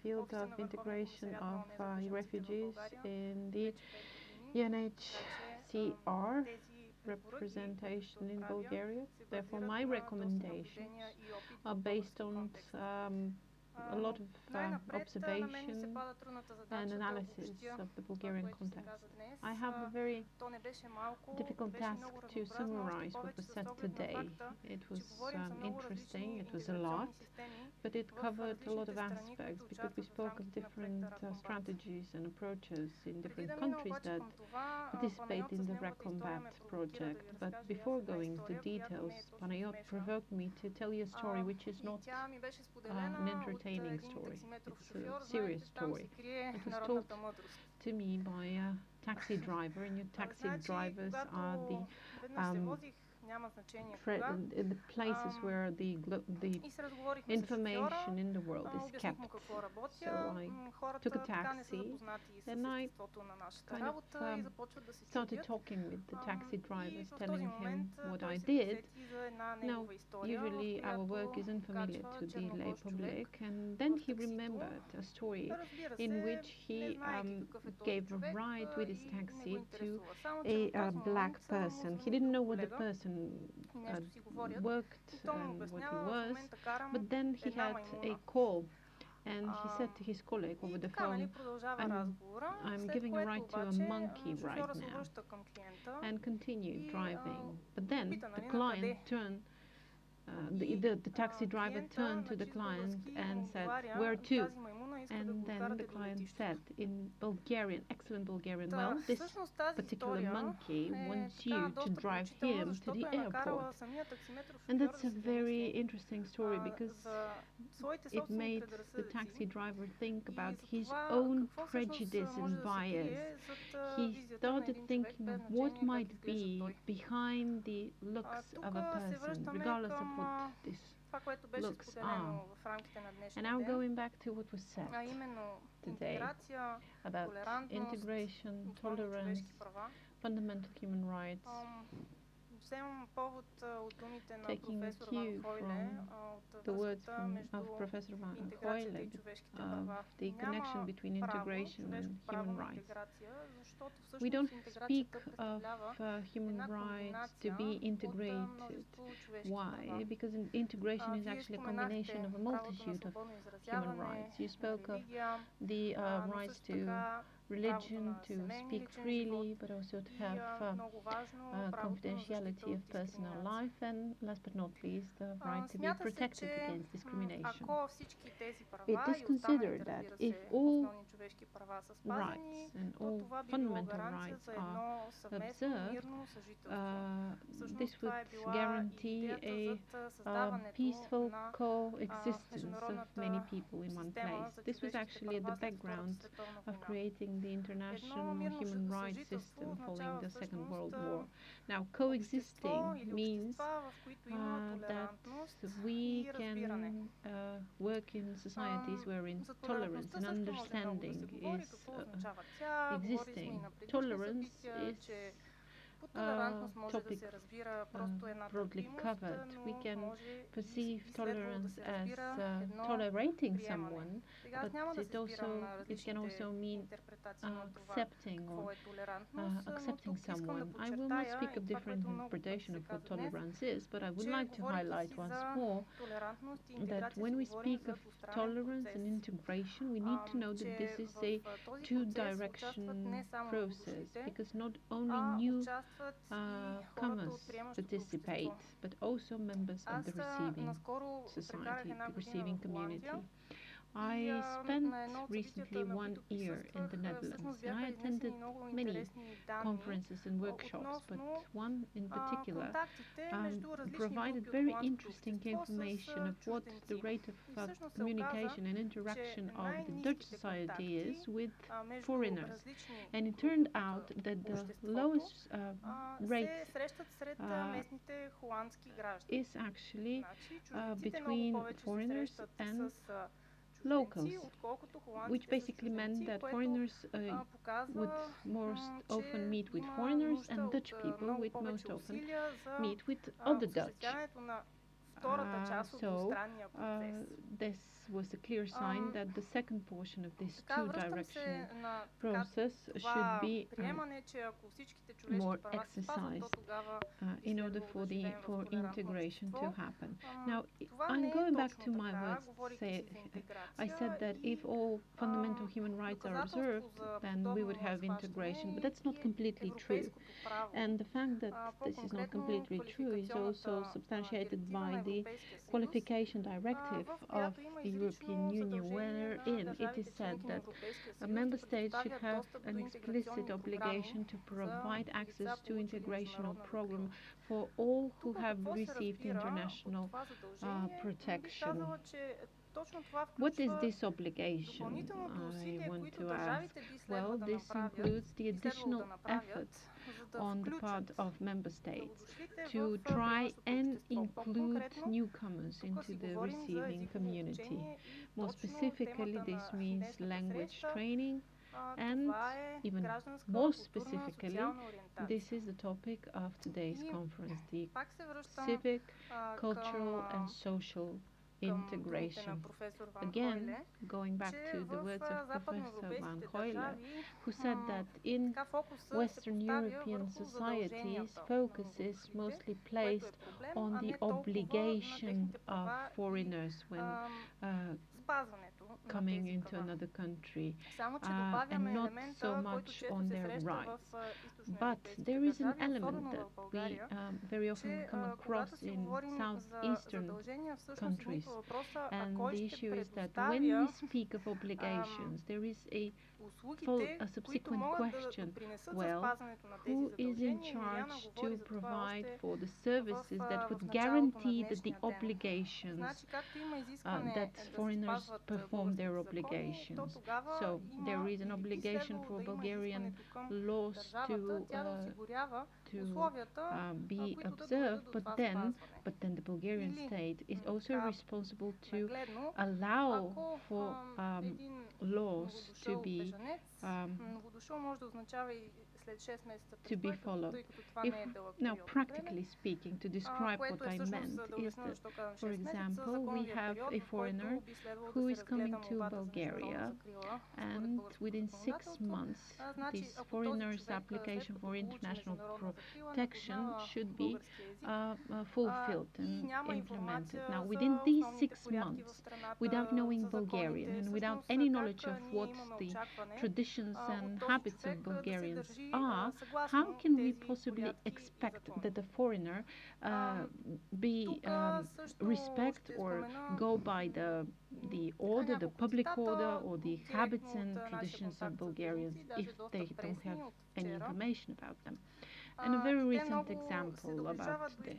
field of integration of refugees in the UNHCR representation in Bulgaria. Therefore, my recommendations are based on a lot of observation and analysis of the Bulgarian context. I have a very difficult task to summarize what was said today. It was interesting, it was a lot, but it covered a lot of aspects because we spoke of different strategies and approaches in different countries that participate in the RACCOMBAT project. But before going into details, Panayot provoked me to tell you a story which is not an entertaining story. It's a serious story. It was told to me by a taxi driver, and your taxi drivers are the places where the information in the world is kept. So I took a taxi, and I kind of started talking with the taxi drivers, telling him what I did. Now, usually our work is unfamiliar to the lay public, and then he remembered a story in which he gave a ride with his taxi to a black person. He didn't know what the person worked and what he was, but then he had a call, and he said to his colleague over the phone, I'm giving a ride to a monkey right now, and continued driving. But then the client turned, the taxi driver turned to the client and said, "Where to?" And then the client said in Bulgarian, excellent Bulgarian, well, this particular monkey wants you to drive him to the airport. And that's a very interesting story because it made the taxi driver think about his own prejudice and bias. He started thinking of what might be behind the looks of a person, regardless of what these looks are. And now going back to what was said today about integration, tolerance, fundamental human rights, taking a cue from the words of Professor Van Harten, the connection between integration and human rights. We don't speak of human rights to be integrated. Why? Because integration is actually a combination of a multitude of human rights. You spoke of the rights to religion, to speak freely, but also to have confidentiality of personal life, and last but not least, the right to be protected against discrimination. It is considered that if all rights and all fundamental rights are observed, this would guarantee a peaceful coexistence of many people in one place. This was actually at the background of creating the international human rights system following the Second World War. Now, coexisting means that we can work in societies wherein tolerance and understanding is existing. Tolerance is topic broadly covered. We can perceive tolerance as tolerating someone, but it can also mean accepting someone. I will not speak of different interpretation of what tolerance is, but I would like to highlight once more that when we speak of tolerance and integration, we need to know that this is a two-direction process, because not only new comers participate, but also members of the receiving society, the receiving community. I spent recently 1 year in the Netherlands, and I attended many conferences and workshops, but one in particular provided very interesting information of what the rate of communication and interaction of the Dutch society is with foreigners. And it turned out that the lowest rate is actually between foreigners and locals, which basically meant that foreigners would most often meet with foreigners, and Dutch people would most often meet with other Dutch. So this was a clear sign that the second portion of this two-direction process should be more exercised in order for integration to happen. Now, I'm going back to my words. I said that if all fundamental human rights are observed, then we would have integration, but that's not completely true. And the fact that this is not completely true is also substantiated by the qualification directive of the European Union, wherein it is said that a member state should have an explicit obligation to provide access to integrational program for all who have received international protection. What is this obligation, I want to ask? Well, this includes the additional effort on the part of member states to try and include newcomers into the receiving community. More specifically, this means language training, and even more specifically, this is the topic of today's conference, the civic, cultural and social integration. Again, going back to the words of Professor Van Hoyle, who said that in Western European societies, focus is mostly placed on the obligation of foreigners when coming into another country, and not so much on their rights. But there is an element that we very often come across in southeastern countries, and the issue is that when we speak of obligations, there is a subsequent question: well, who is in charge to provide for the services that would guarantee that the obligations that foreigners perform their obligations? So there is an obligation for Bulgarian laws to be observed, but then the Bulgarian state is also responsible to allow for laws to be followed. If, now, practically speaking, to describe what I meant is that, for example, we have a foreigner who is coming to Bulgaria, and within 6 months, this foreigner's application for international protection should be fulfilled and implemented. Now, within these 6 months, without knowing Bulgarian and without any knowledge of what the traditions and habits of Bulgarians are, how can we possibly expect that the foreigner respect or go by the order, the public order, or the habits and traditions of Bulgarians if they don't have any information about them? And a very recent example about this.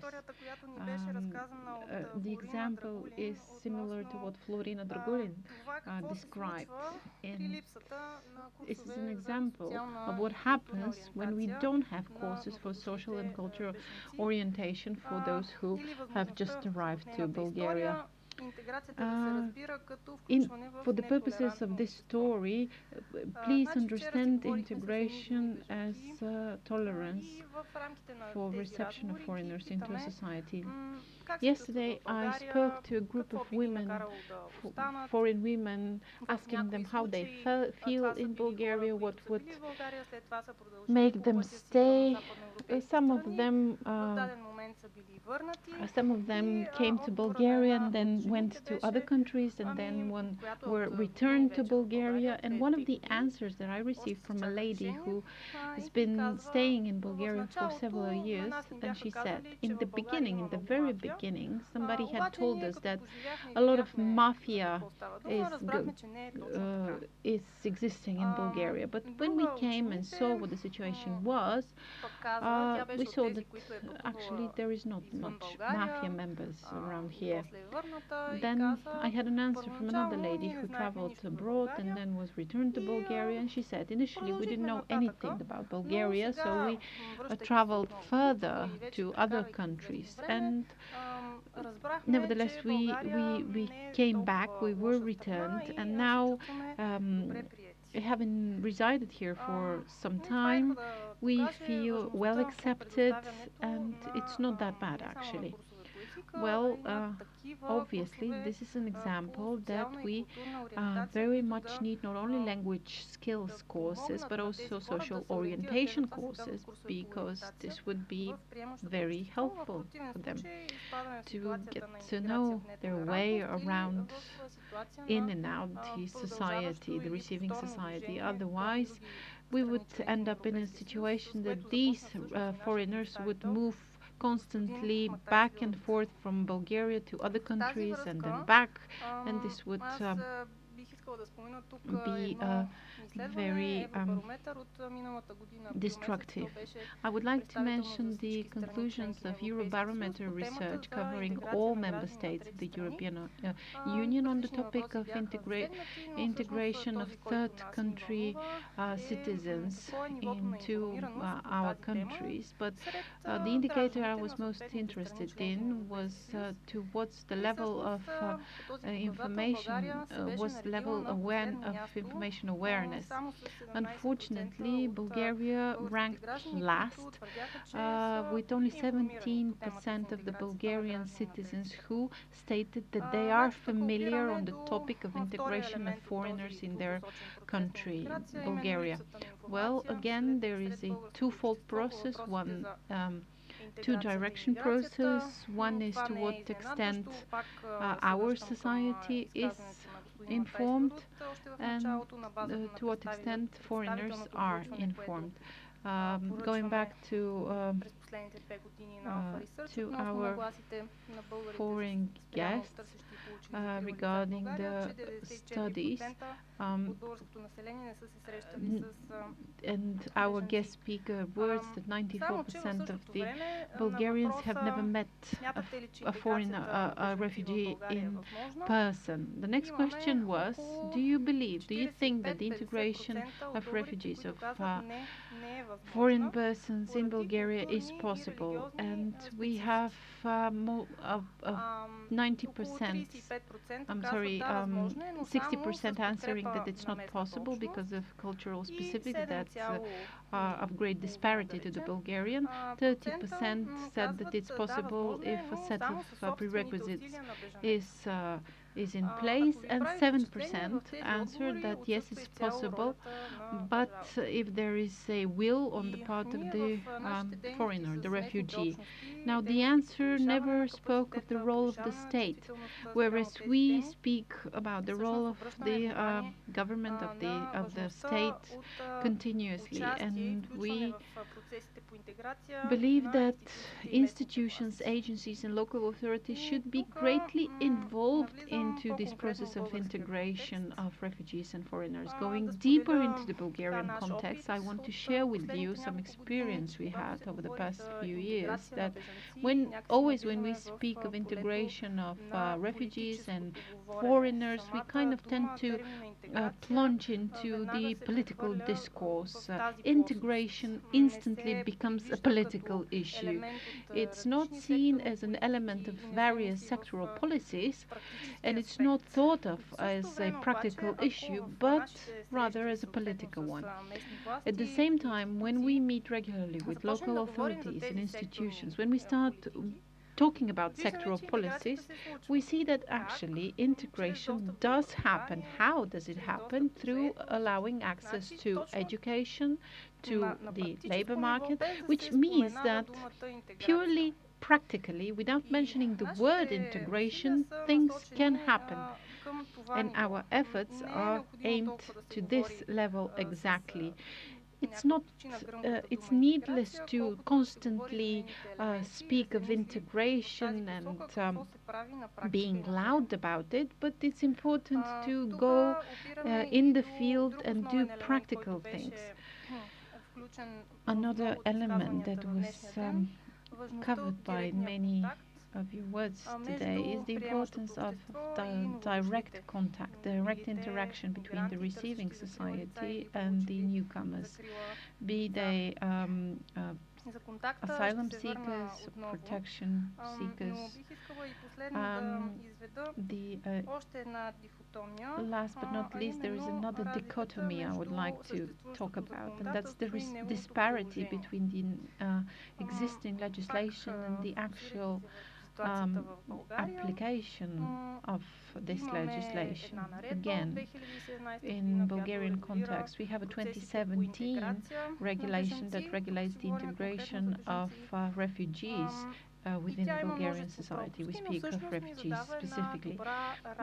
The example is similar to what Florina Dragulin described. And this is an example of what happens when we don't have courses for social and cultural orientation for those who have just arrived to Bulgaria. For the purposes of this story, please understand integration as tolerance for reception of foreigners into a society. Yesterday I spoke to a group of women, foreign women, asking them how they feel in Bulgaria, what would make them stay. Some of them came to Bulgaria and then went to other countries, and then were returned to Bulgaria. And one of the answers that I received from a lady who has been staying in Bulgaria for several years, and she said, in the beginning, in the very beginning, somebody had told us that a lot of mafia is existing in Bulgaria. But when we came and saw what the situation was, we saw that actually there is not much mafia members around here. Then I had an answer from another lady who traveled abroad and then was returned to Bulgaria, and she said, initially we didn't know anything about Bulgaria, so we traveled further to other countries, and nevertheless we came back, we were returned, and now having resided here for some time, we feel well accepted, and it's not that bad actually. Well, obviously, this is an example that we very much need not only language skills courses but also social orientation courses because this would be very helpful for them to get to know their way around in and out the society, the receiving society. Otherwise, we would end up in a situation that these foreigners would move constantly back and forth from Bulgaria to other countries and then back, and this would be very destructive. I would like to mention the conclusions of Eurobarometer research covering all member states of the European Union on the topic of integration of third country citizens into our countries. But the indicator I was most interested in was towards the level of information, was level of information awareness. Unfortunately, Bulgaria ranked last, with only 17% of the Bulgarian citizens who stated that they are familiar on the topic of integration of foreigners in their country, Bulgaria. Well, again, there is a twofold process. One two-direction process. One is to what extent our society is informed and to what extent foreigners are informed. Going back to our foreign guests regarding the studies, and our guest speaker words that 94% of the Bulgarians have never met a foreign refugee in person. The next question was, do you think that the integration of refugees, of foreign persons in Bulgaria is possible? And we have 90%, I'm sorry, 60% answering that it's not possible because of cultural specifics that of great disparity to the Bulgarian. 30% said that it's possible if a set of prerequisites is in place, and 7% answered that yes, it's possible, but if there is a will on the part of the foreigner, the refugee. Now, the answer never spoke of the role of the state, whereas we speak about the role of the government of the state continuously, and we believe that institutions, agencies, and local authorities should be greatly involved into this process of integration of refugees and foreigners. Going deeper into the Bulgarian context, I want to share with you some experience we had over the past few years, that always when we speak of integration of refugees and foreigners, we kind of tend to plunge into the political discourse. Integration instantly becomes a political issue. It's not seen as an element of various sectoral policies, and it's not thought of as a practical issue, but rather as a political one. At the same time, when we meet regularly with local authorities and institutions, when we start talking about sectoral policies, we see that actually integration does happen. How does it happen? Through allowing access to education, to the labor market, which means that purely practically, without mentioning the word integration, things can happen. And our efforts are aimed to this level exactly. It's not, it's needless to constantly speak of integration and being loud about it, but it's important to go in the field and do practical things. Another element that was covered by many of your words today is the importance of direct contact, direct interaction between the receiving society and the newcomers, be they asylum seekers, protection seekers. Last but not least, there is another dichotomy I would like to talk about, and that's the disparity between the existing legislation and the actual um, application of this legislation. Again, in Bulgarian context, we have a 2017 regulation that regulates the integration of refugees within Bulgarian society. We speak of refugees specifically.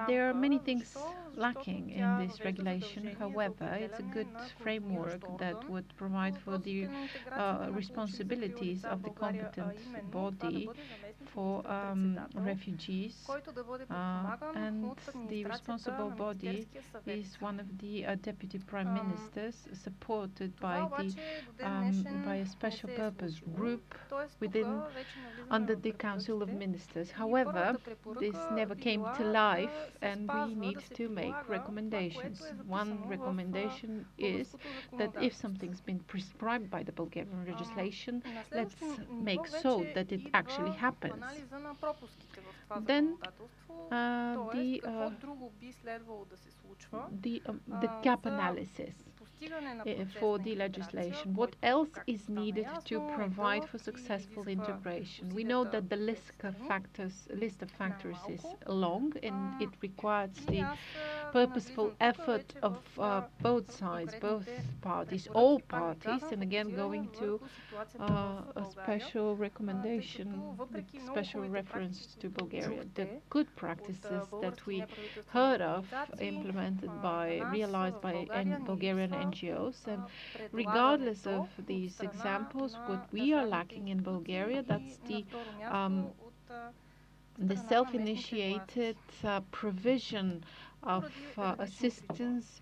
There are many things lacking in this regulation. However, it's a good framework that would provide for the responsibilities of the competent body for refugees, and the responsible body is one of the deputy prime ministers, supported by a special purpose group within under the Council of Ministers. However, this never came to life, and we need to make recommendations. One recommendation is that if something's been prescribed by the Bulgarian legislation, let's make so that it actually happens. Then the gap analysis for the legislation. What else is needed to provide for successful integration? We know that the list of factors is long, and it requires the purposeful effort of both sides, both parties, all parties, and again going to a special recommendation with special reference to Bulgaria. The good practices that we heard of, implemented realized by Bulgarian NGOs, and regardless of these examples, what we are lacking in Bulgaria, that's the self-initiated provision of assistance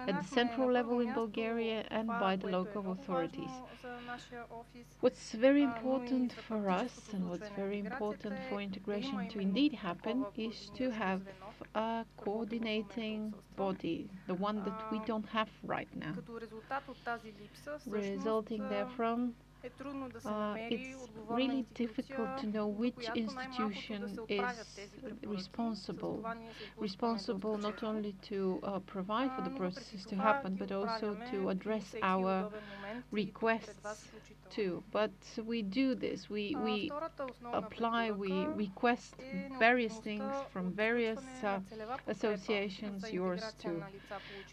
at the central level in Bulgaria and by the local authorities. What's very important for us, and what's very important for integration to indeed happen, is to have a coordinating body, the one that we don't have right now. Resulting therefrom, it's really difficult to know which institution is responsible not only to provide for the processes to happen, but also to address our requests too. But we do this, we request various things from various associations, yours too.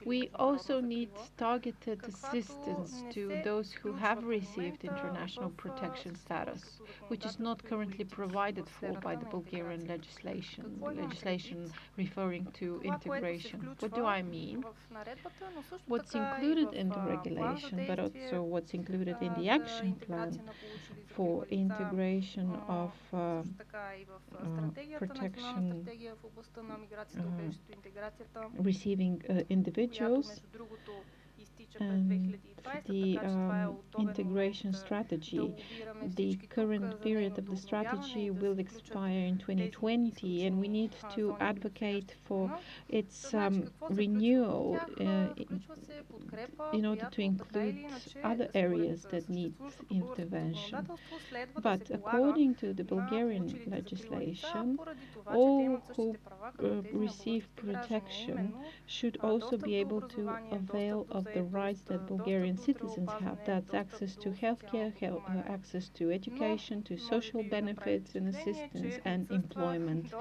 We also need targeted assistance to those who have received international protection status, which is not currently provided for by the Bulgarian legislation referring to integration. What do I mean? What's included in the regulation, but also what's included in the action plan for integration of protection receiving individuals, and the integration strategy. The current period of the strategy will expire in 2020, and we need to advocate for its renewal in order to include other areas that need intervention. But according to the Bulgarian legislation, all who receive protection should also be able to avail of the rights that Bulgarian citizens have. That's access to healthcare, access to education, to social benefits and assistance, and employment.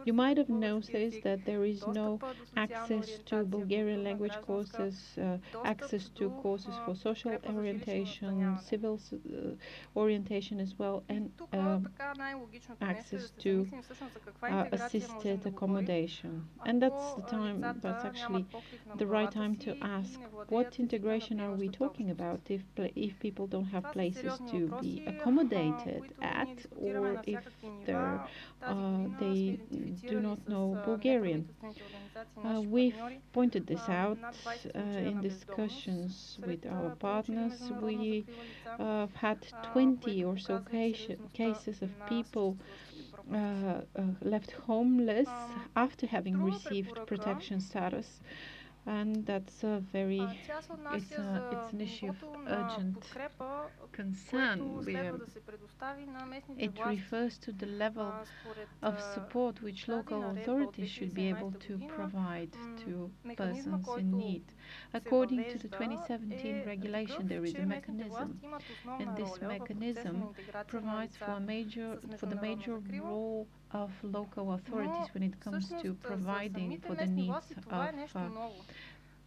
You might have noticed that there is no access to Bulgarian language courses, access to courses for social orientation, civil orientation as well, and access to assisted accommodation. And that's actually the right time to ask, what integration are we talking about if people don't have places to be accommodated at, or if they do not know Bulgarian? We've pointed this out in discussions with our partners. We have had 20 or so cases of people left homeless after having received protection status, And that's a very Тя се it's отнася a за it's an issue of нивото на urgent подкрепа, concern. което следва да се предостави на местните It власти. refers to the level Според of support which тази local наредба от authorities should be able 2017 to година, provide to механизма, persons in който need. се According to the въвежда 2017 е regulation, такъв, there is a че местните mechanism, власти имат and основна this роля в процеса на mechanism интеграция на provides лица с for the международна major закрила. role of local authorities Но when it comes to всъщност за providing самите for the местни needs власти това of е нещо ново.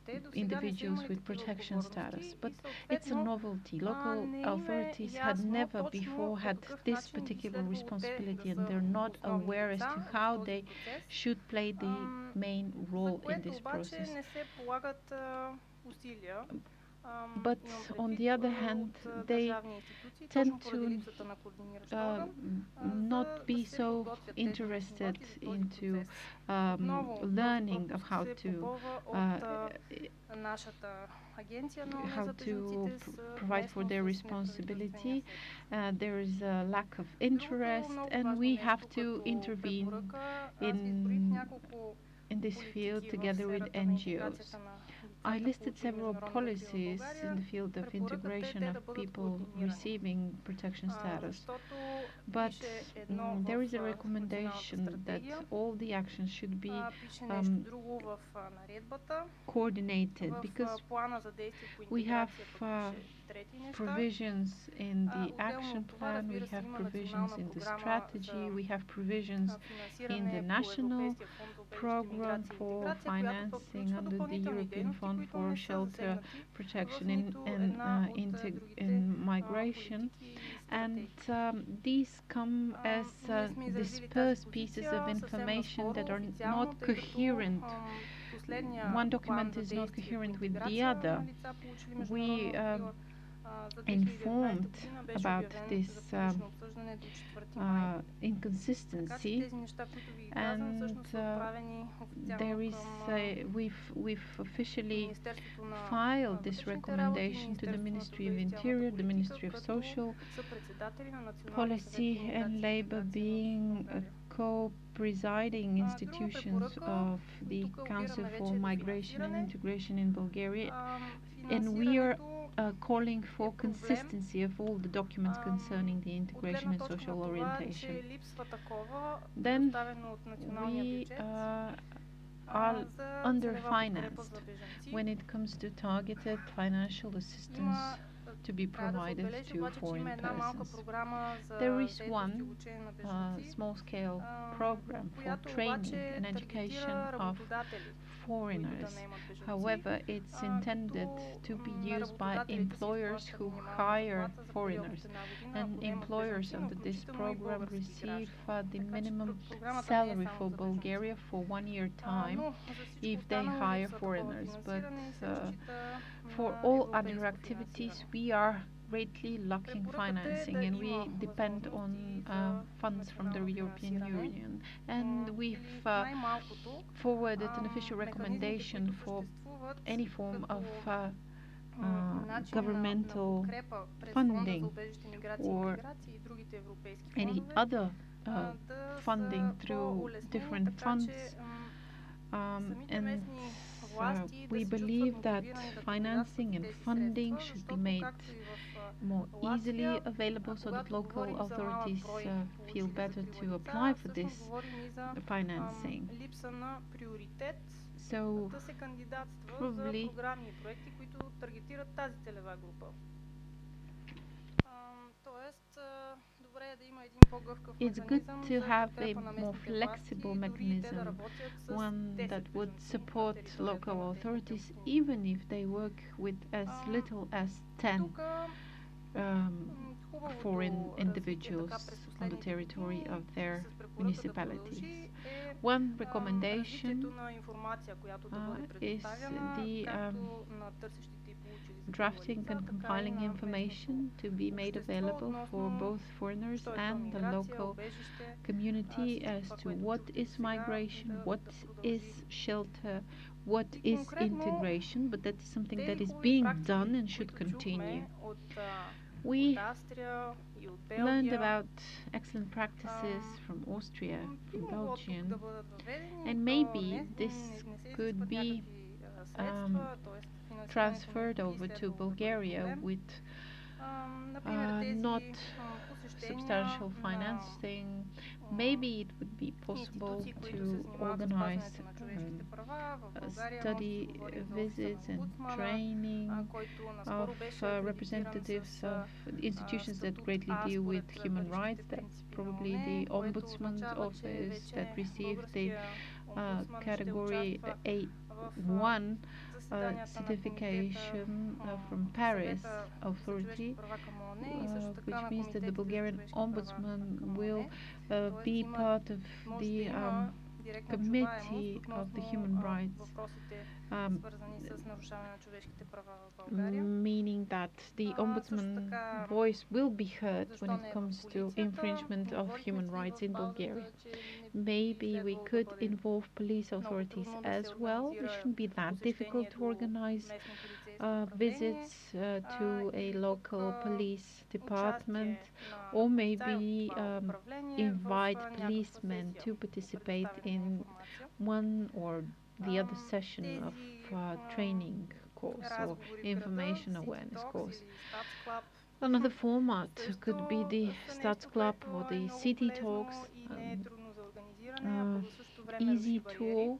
Те до сега не са individuals имали with такива protection status. отговорности But и it's a съответно novelty. Local не им е authorities had ясно never точно before по had какъв this начин би particular следвало те да responsibility, and са they're not основни aware as лица to в how този they процес, should play the main за role in което this обаче process. не се полагат усилия. But Имам on предвид the other hand, от they държавни институции, tend точно поради to липсата на координиращ орган, not за да be се so подготвят тези местни interested власти за този into процес. Отново този learning of пропуск се попълва от нашата агенция на ОНЕ how за to бежанците provide for съвместно their с неправителствения responsibility. сектор. There is a lack of Другото interest, много and важно we have нещо to като intervene препоръка, аз ви изброих in няколко in this field политики в together with сферата на NGOs. интеграцията на I лицата, listed получили several международна закрила в policies in България. the field of Препоръката е integration те of да бъдат people координирани. receiving protection status. Защото But пише едно there в is a националната recommendation that стратегия, all the actions should be пише нещо друго в наредбата. coordinated, because В плана за действие по we have интеграция пък пише трети неща. provisions in the Отделно action от това, plan, we разбира се, have има provisions национална in the програма strategy, за we have provisions in the финансиране по national Европейския фонд за убежище, program миграция и for интеграция, която пък financing включва under the допълнителни European дейности, Fund които for не са shelter засегнати protection в нито and една от другите in migration. политики и And стратегии. these come as Ние сме изразили тази dispersed pieces позиция of съвсем information наскоро, that are официално, not тъй като coherent. последния One план document за is not действие по coherent with the интеграция other. на лица, получили We международна закрила за 2019 informed година беше about обявен this за публично обсъждане до 4 май. Така че inconsistency, тези неща, които ви казвам, and всъщност са отправени официално there is към we've officially Министерството на filed this вътрешните работи и recommendation to the Министерството на Ministry труда of и социалната Interior, the политика, Ministry of като Social са председатели на Националния съвет по Policy and миграция и Labor интеграция being в България. co-presiding Друга institutions препоръка, of the тук Council опираме for вече до Migration and финансиране. Integration in Bulgaria, and we are Финансирането calling for е проблем consistency of all the documents concerning the от integration гледна and точка social на това, orientation. че липсва такова, Then предоставено от националния we бюджет are за целева подкрепа underfinanced за бежанци. when it comes to targeted financial assistance to be Трябва да се provided отбележи to обаче, че има foreign една малка persons. програма за There is заетост и one обучение на бежанци, small-scale program for която training обаче and education таргетира of работодатели, които да foreigners. наемат бежанци, However, it's intended to be на used by работодателите се employers изплаща who минимална hire заплата за период foreigners, от една година, and ако наемат employers бежанци, но under this включително и program български receive граждани. the Така че minimum програмата не е salary само for за бежанци. Bulgaria for 1 year time Но за всичко if they останало hire липсва такова foreigners. But финансиране и се разчита for на all other европейско activities, финансиране. we are greatly lacking Препоръката е financing, да and има we depend on възможности за funds from the национално European финансиране. Union. And Или we've най-малкото forwarded an official механизмите, recommendation които for съществуват any form of начин на governmental подкрепа през Фонда за funding убежище, миграция и or интеграция и другите европейски any фондове other да funding са through по-улеснени, different така funds. че самите And местни власти да we се чувстват believe that мотивирани да financing кандидатстват and тези funding средства, should be защото made както и в more easily Латвия, available so that когато local говорим за малък authorities брой feel получили better to закрила apply лица, for всъщност this говорим и за financing. липса на приоритет So да се кандидатства за probably програми и проекти, които таргетират тази целева група. Тоест, добре е да има един по-гъвкав it's good механизъм to за have a подкрепа на more местните flexible власти, дори и те да mechanism, работят с one 10 that would бежанци на support територията local на техните authorities общини. even if they work with as little as 10 Тук foreign хубавото individuals развитие през on the последните territory години of their с препоръка да municipalities. продължи е One recommendation развитието на информация, която да бъде is предоставяна the както на търсещите и получили закрила drafting лица, and така и compiling на information местното to be made общество available for относно both foreigners що е то and the миграция, local убежище, community всичко as това, to което what чухте is досега, migration, да what is продължи. shelter, what И is конкретно integration, but that is something that тези is хубави being практики, done and should които continue. чухме от We Австрия и от learned Белгия, about excellent practices from Austria, би from могло тук Belgium, да бъдат въведени, and то maybe не this се could изискват be някакви um, transferred over to Bulgaria with not substantial financing. Maybe it would be possible to organize study visits and training of representatives of institutions that greatly deal with human rights. That's probably the Ombudsman's office that received the category A1 certification from Paris authority, which means that the Bulgarian ombudsman will be part of the committee of the human rights, um, meaning that the ombudsman voice will be heard when it comes to infringement of human rights in Bulgaria. Maybe we could involve police authorities as well. It shouldn't be that difficult to organize visits to a local police department, or maybe invite policemen to participate in one or the other session of training course or information awareness course. Another format could be the Stats Club or the City Talks, easy tool,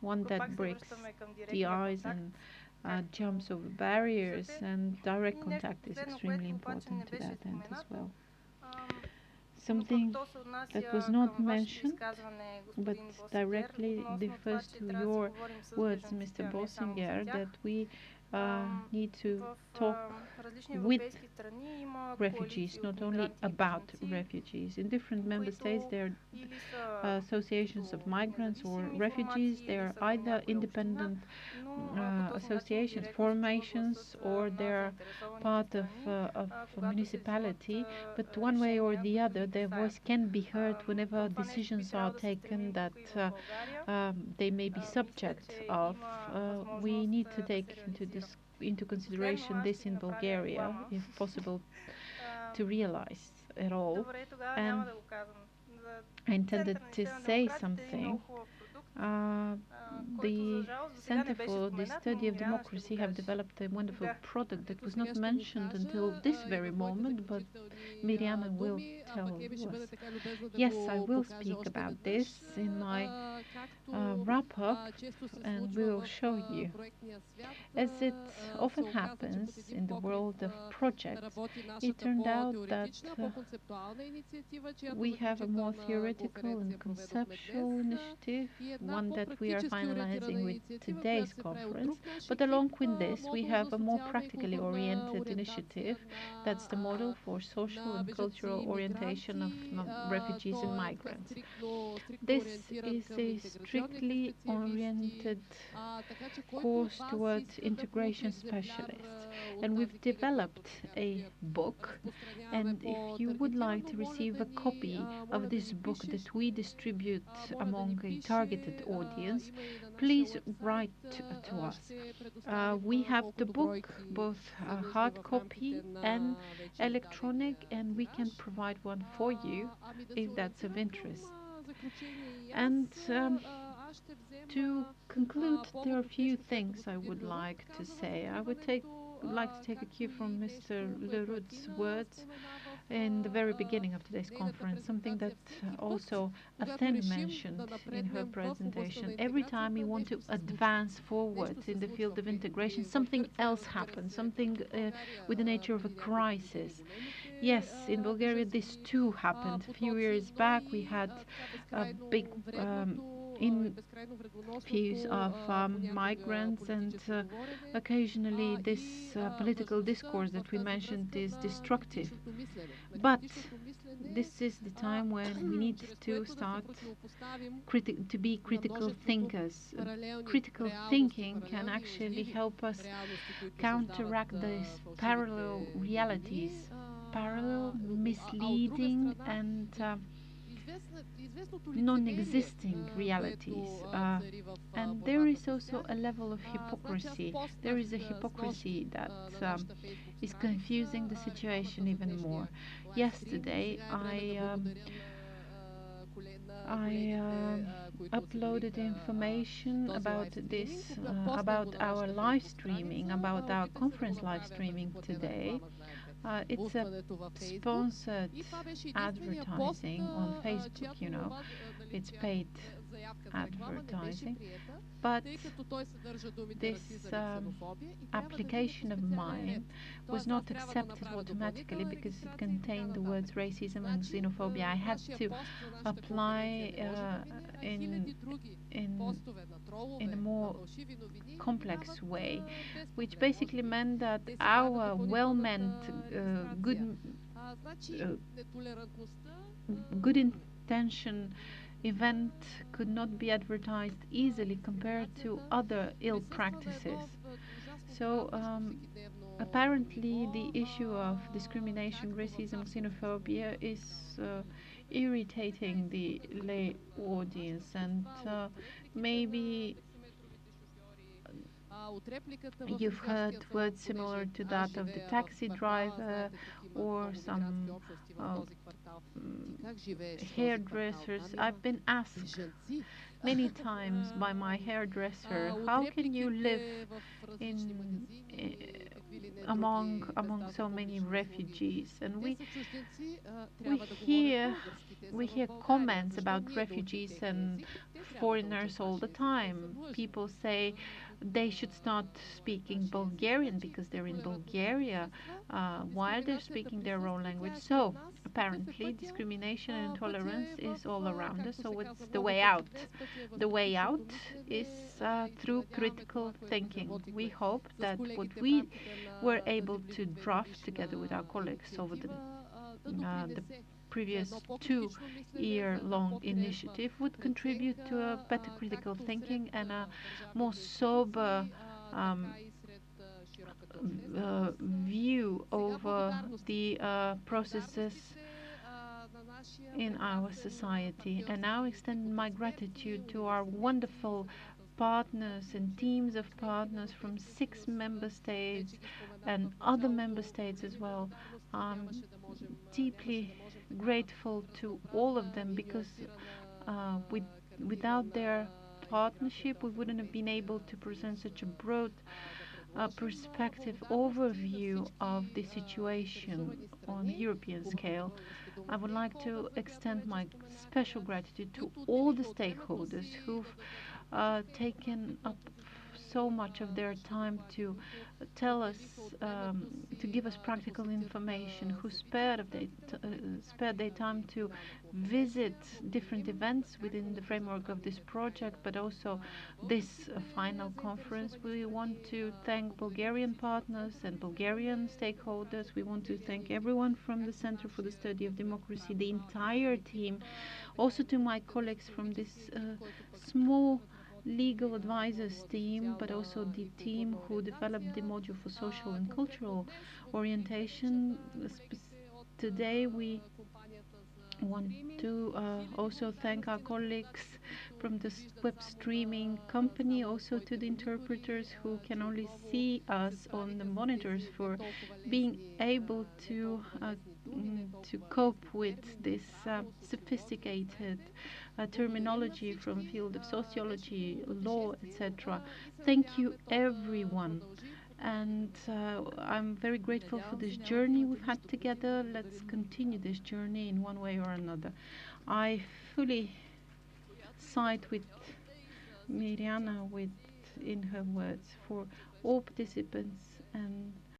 one that breaks the ice and jumps over barriers, and direct contact is extremely important to that end as well. Something that was not mentioned but directly refers to your words, Mr. Bossinger, that we need to talk with refugees, not only about refugees. In different member states, there are associations of migrants or refugees. They are either independent associations, formations, or they're part of a municipality. But one way or the other, their voice can be heard whenever decisions are taken that they may be subject of. We need to take into consideration this in Bulgaria, if possible, to realize it all. And I intended to say something. The Center for the Study of Democracy have developed a wonderful product that was not mentioned until this very moment, but Miriana will tell us. Yes, I will speak about this in my wrap-up, and we will show you. As it often happens in the world of projects, it turned out that we have a more theoretical and conceptual initiative, one that we are finalizing with today's conference. But along with this, we have a more practically oriented initiative. That's the model for social and cultural orientation of refugees and migrants. This is a strictly oriented course towards integration specialists, and we've developed a book, and if you would like to receive a copy of this book that we distribute among a targeted audience, please write to us. We have the book, both hard copy and electronic, and we can provide one for you if that's of interest. And to conclude, there are a few things I would like to say. I would like to take a cue from Mr. Leroud's words in the very beginning of today's conference, something that also Athene mentioned in her presentation. Every time we want to advance forward in the field of integration, something else happens, something with the nature of a crisis. Yes, in Bulgaria this too happened. A few years back we had a big influx of migrants, and occasionally this political discourse that we mentioned is destructive. But this is the time when we need to start to be critical thinkers. Critical thinking can actually help us counteract these parallel realities, parallel, misleading, and non-existing realities. And there is also a level of hypocrisy. There is a hypocrisy that is confusing the situation even more. Yesterday, I uploaded information about this, about our live streaming, about our conference live streaming today. It's a sponsored advertising on Facebook, you know. It's paid advertising. But this application of mine was not accepted automatically because it contained the words racism and xenophobia. I had to apply in a more complex way, which basically meant that our well-meant, good intention event could not be advertised easily compared to other ill practices. So apparently the issue of discrimination, racism, xenophobia is irritating the lay audience, and maybe you've heard words similar to that of the taxi driver or some hairdressers. I've been asked many times by my hairdresser, how can you live in among so many refugees? And we hear we hear comments about refugees and foreigners all the time. People say they should start speaking Bulgarian because they're in Bulgaria while they're speaking their own language. So apparently discrimination and intolerance is all around us. So what's the way out? The way out is through critical thinking. We hope that what we were able to draft together with our colleagues over the previous 2-year-long initiative would contribute to a better critical thinking and a more sober view over the processes in our society. And now extend my gratitude to our wonderful partners and teams of partners from 6 member states and other member states as well. I'm deeply grateful to all of them because without their partnership we wouldn't have been able to present such a broad perspective overview of the situation on a European scale. I would like to extend my special gratitude to all the stakeholders who've taken up so much of their time to tell us, to give us practical information, who spared their time to visit different events within the framework of this project, but also this final conference. We want to thank Bulgarian partners and Bulgarian stakeholders. We want to thank everyone from the Center for the Study of Democracy, the entire team, also to my colleagues from this small legal advisors team, but also the team who developed the module for social and cultural orientation. Today we want to also thank our colleagues from the web streaming company, also to the interpreters who can only see us on the monitors for being able to cope with this sophisticated terminology from field of sociology, law, etc. Thank you, everyone. And I'm very grateful for this journey we've had together. Let's continue this journey in one way or another. I fully side with Miriana in her words. For all participants and